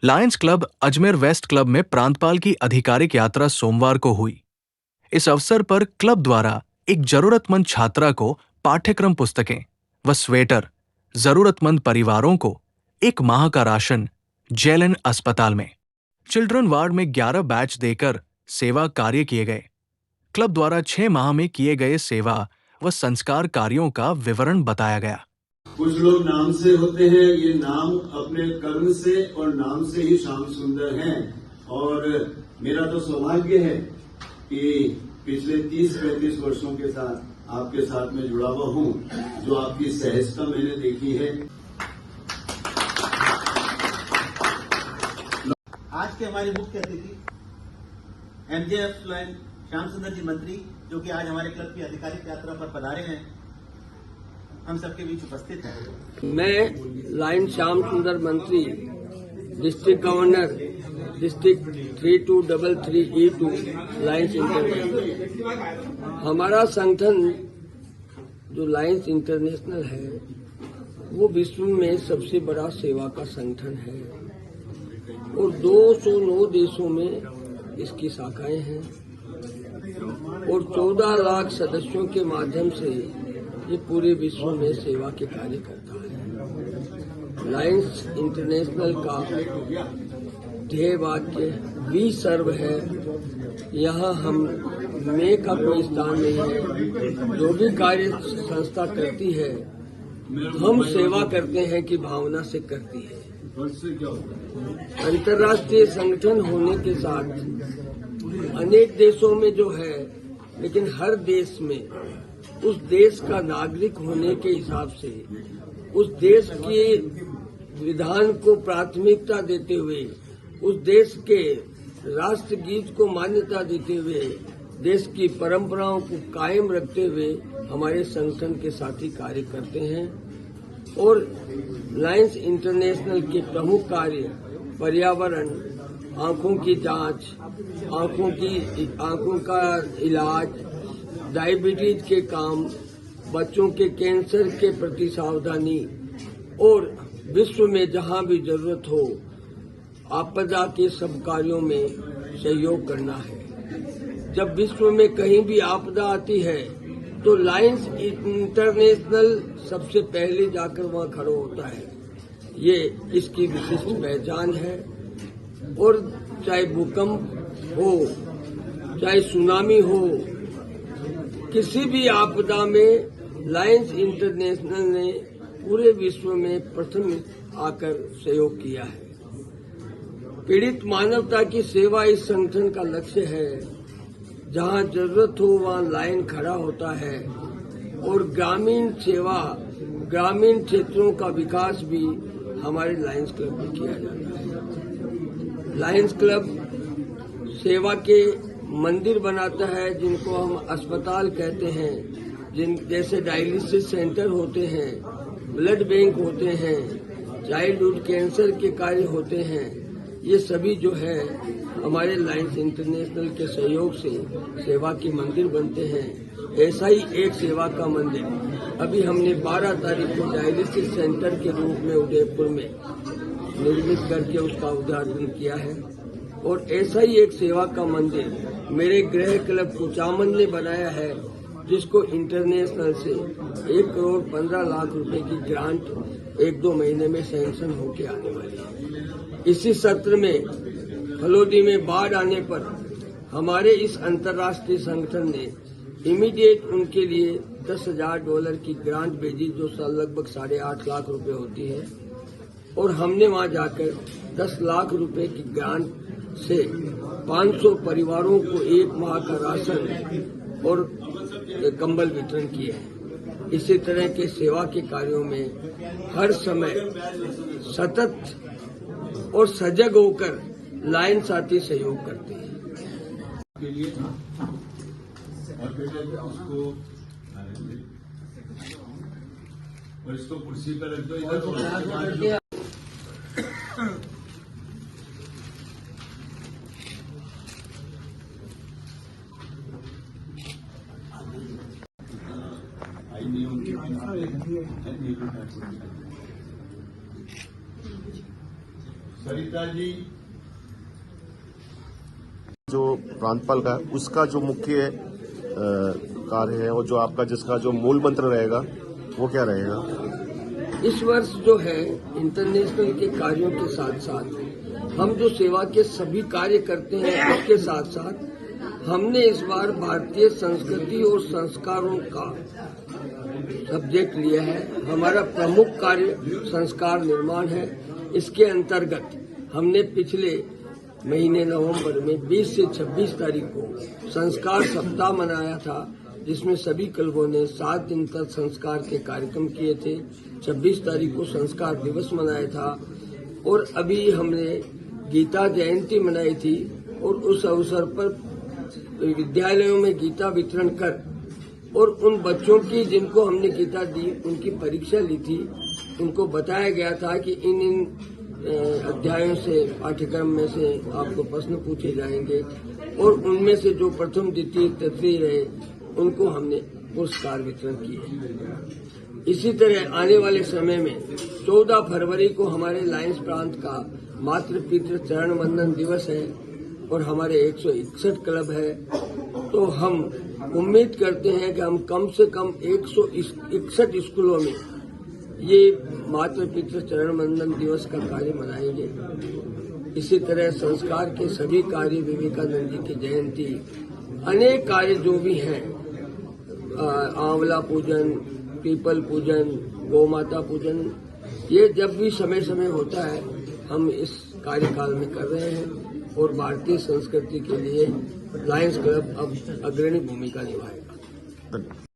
Lions club Ajmer west club में प्रांतपाल की आधिकारिक यात्रा सोमवार को हुई। इस अवसर पर क्लब द्वारा एक जरूरतमंद छात्रा को पाठ्यक्रम पुस्तकें व स्वेटर, जरूरतमंद परिवारों को 1 माह का राशन जेएलएन अस्पताल में, चिल्ड्रन वार्ड में 11 बैच देकर सेवा कार्य किए गए। क्लब द्वारा 6 माह में किए गए सेवा व संस्कार कार्यों का विवरण बताया गया। कुछ लोग नाम से होते हैं, ये नाम अपने कर्म से और नाम से ही श्याम सुंदर हैं। और मेरा तो सौभाग्य है कि पिछले 30-35 वर्षों के साथ आपके साथ में जुड़ा हुआ हूं, जो आपकी सहजता मैंने देखी है। आज के हमारे मुख्य अतिथि एमजेएफ लाइन श्याम सुंदर जी मंत्री, जो कि आज हमारे क्लब की आधिकारिक यात्रा पर पधारे हैं, हम सबके बीच उपस्थित हैं। मैं लाइन श्याम सुंदर मंत्री, district governor, district 3233E2 Lions international. हमारा संगठन जो लायंस इंटरनेशनल है वो विश्व में सबसे बड़ा सेवा का संगठन है और 209 देशों में इसकी शाखाएं हैं और 14 लाख सदस्यों के माध्यम से ये पूरे विश्व में सेवा के कार्य करता है। लायंस इंटरनेशनल का ध्येय वाक्य वी सर्व है। यहाँ हम मैं का कोई स्थान नहीं है। जो भी कार्य संस्था करती है हम सेवा करते हैं कि भावना से करती है। अंतर्राष्ट्रीय संगठन होने के साथ अनेक देशों में जो है, लेकिन हर देश में उस देश का नागरिक होने के हिसाब से उस देश के विधान को प्राथमिकता देते हुए, उस देश के राष्ट्रगीत को मान्यता देते हुए, देश की परंपराओं को कायम रखते हुए हमारे संगठन के साथी कार्य करते हैं। और लायंस इंटरनेशनल के प्रमुख कार्य पर्यावरण, आंखों की जांच, आंखों का इलाज, डायबिटीज के काम, बच्चों के कैंसर के प्रति सावधानी और विश्व में जहां भी जरूरत हो आपदा के सब कार्यों में सहयोग करना है। जब विश्व में कहीं भी आपदा आती है तो लायंस इंटरनेशनल सबसे पहले जाकर वहां खड़ा होता है। ये इसकी विशिष्ट पहचान है। और चाहे भूकंप हो, चाहे सुनामी हो, किसी भी आपदा में लायंस इंटरनेशनल ने पूरे विश्व में प्रथम आकर सहयोग किया है। पीड़ित मानवता की सेवा इस संगठन का लक्ष्य है। जहां जरूरत हो वहां लायन खड़ा होता है और ग्रामीण सेवा, ग्रामीण क्षेत्रों का विकास भी हमारे लायंस क्लब में किया जाता है। लायंस क्लब सेवा के मंदिर बनाता है, जिनको हम अस्पताल कहते हैं, जैसे डायलिसिस सेंटर होते हैं, ब्लड बैंक होते हैं, चाइल्डहुड कैंसर के कार्य होते हैं। ये सभी जो है हमारे लायंस इंटरनेशनल के सहयोग से सेवा के मंदिर बनते हैं। ऐसा ही एक सेवा का मंदिर अभी हमने 12 तारीख को डायलिसिस सेंटर के रूप में उदयपुर में निर्मित करके उसका उद्घाटन किया है। और ऐसा ही एक सेवा का मंदिर मेरे गृह क्लब कुचामन ने बनाया है, जिसको इंटरनेशनल से 1 करोड़ 15 लाख रुपए की ग्रांट 1-2 महीने में सैंक्शन होके आने वाली है। इसी सत्र में फलोदी में बाढ़ आने पर हमारे इस अंतर्राष्ट्रीय संगठन ने इमीडिएट उनके लिए $10,000 की ग्रांट भेजी, जो लगभग 8.5 लाख रुपए होती है। और हमने वहां जाकर 10 लाख रुपए की ग्रांट से 500 परिवारों को 1 माह का राशन और कंबल वितरण किए हैं। इसी तरह के सेवा के कार्यों में हर समय सतत और सजग होकर लायन साथी सहयोग करते हैं। के लिए और बेटे उसको और इसको कुर्सी पर रख दो। सरिता जी, जो प्रांतपाल का है उसका जो मुख्य कार्य है और जो आपका जिसका जो मूल मंत्र रहेगा वो क्या रहेगा? इस वर्ष जो है इंटरनेशनल के कार्यों के साथ साथ हम जो सेवा के सभी कार्य करते हैं उसके साथ साथ हमने इस बार भारतीय संस्कृति और संस्कारों का सब्जेक्ट लिया है। हमारा प्रमुख कार्य संस्कार निर्माण है। इसके अंतर्गत हमने पिछले महीने नवंबर में 20 से 26 तारीख को संस्कार सप्ताह मनाया था, जिसमें सभी क्लबों ने 7 दिन तक संस्कार के कार्यक्रम किए थे। 26 तारीख को संस्कार दिवस मनाया था और अभी हमने गीता जयंती मनाई थी और उस अवसर पर विद्यालयों में गीता वितरण कर और उन बच्चों की जिनको हमने गीता दी उनकी परीक्षा ली थी, उनको बताया गया था कि इन अध्यायों से पाठ्यक्रम में से आपको प्रश्न पूछे जाएंगे और उनमें से जो प्रथम द्वितीय तृतीय रहे उनको हमने पुरस्कार वितरण किए। इसी तरह आने वाले समय में 14 फरवरी को हमारे लायंस प्रांत का मातृ पितृ चरण वंदन दिवस है और हमारे 161 क्लब है, तो हम उम्मीद करते हैं कि हम कम से कम 161 स्कूलों में ये मातृ पितृ चरण वंदन दिवस का कार्य मनाएंगे। इसी तरह संस्कार के सभी कार्य, विवेकानंद जी की जयंती, अनेक कार्य जो भी हैं, आंवला पूजन, पीपल पूजन, गौ माता पूजन, ये जब भी समय समय होता है हम इस कार्यकाल में कर रहे हैं और भारतीय संस्कृति के लिए लायंस क्लब अब अग्रणी भूमिका निभाएगा। धन्यवाद।